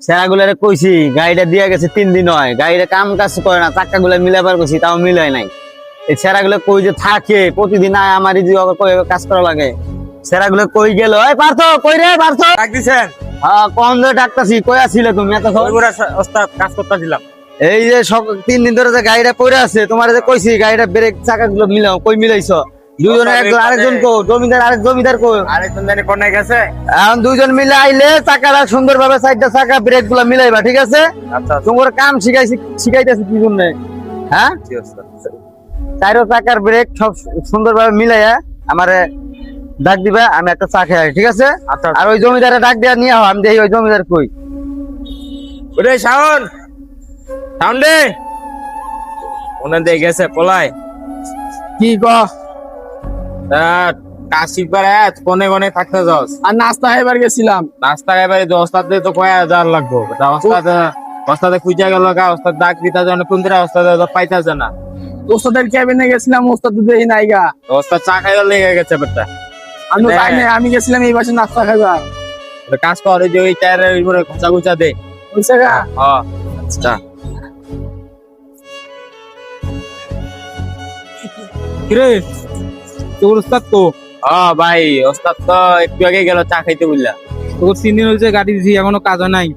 সেরাগুলারে কইছি গাড়িটা দিয়ে গেছে 3 দিন হয়, গাড়িটা কাম কাজ করে না, চাক্কা গুলা মিলাবার কইছি তাও মিলাই নাই। এই সেরাগুলো কই যে থাকে প্রতিদিন আয় আমার এই যে কাজ করা লাগে, সেরাগুলো কই গেল? এই পার্থ কই রে পার্থ? ডাক দিছেন? হ্যাঁ কোন ধরে ডাকতাছি, কই আছিলে তুমি এত সময়? ওস্তাদ কাজ করতেছিলাম। এই যে 3 দিন ধরে যে গাড়িটা পড়ে আছে, তোমার যে কইছি গাড়িটা ব্রেক চাকা গুলো মিলাও, কই মিলাইছো? দুইজনের আরেকজন কো, জমিদার কো, আরেকজন জানি কোনে গেছে। এখন দুইজন মিলে আইলে চাকাটা সুন্দরভাবে সাইডটা চাকা ব্রেক গুলা মিলাইবা, ঠিক আছে? আচ্ছা তোমার কাম শিখাইতেছি কি জন্য, হ্যাঁ? জি ওস্তাদ। চারো চাকার ব্রেক সব সুন্দরভাবে মিলাইয়া আমারে ডাক দিবা, আমি একটা চা খাই, ঠিক আছে? আচ্ছা। আর ওই জমিদারে ডাক দিয়া নিয়ে আও, আমি দেখি ওই জমিদার কই। ওরে শাওন, শাওন রে, ওনা দিয়ে গেছে পলাই। কি ক? কাজ শিখবার কোনে কোনে থাকতে যাস? আর নাস্তা খাইবার গেছিলাম। নাস্তা এবারে ওস্তাদ তো কয়া হাজার লাগবো। ওস্তাদে খুঁজা গেল গা, ওস্তাদ ডাক দিতা যেন কোন দিন ওস্তাদ পাইতাছে না। ওস্তাদের ক্যাবিনে গেছিলাম, ওস্তাদ তো দেখি নাইগা। ওস্তাদ চা খাইবার লেগে গেছে বেটা। আমি যাই নাই, আমি গেছিলাম এই পাশে নাস্তা খাইবার। কাজ কর, ওই যে ওই টায়ারের উপরে খোঁচা খুঁচা দে। বুঝছে গা? হ্যাঁ আচ্ছা। কিরে তোর ওস্তাদ তো? ভাই ওস্তাদ তো একটু আগে গেল চা খাইতে বুঝলা। তোর 3 দিন হয়েছে গাড়ি দিছি, এখনো কাজ হয় নাই।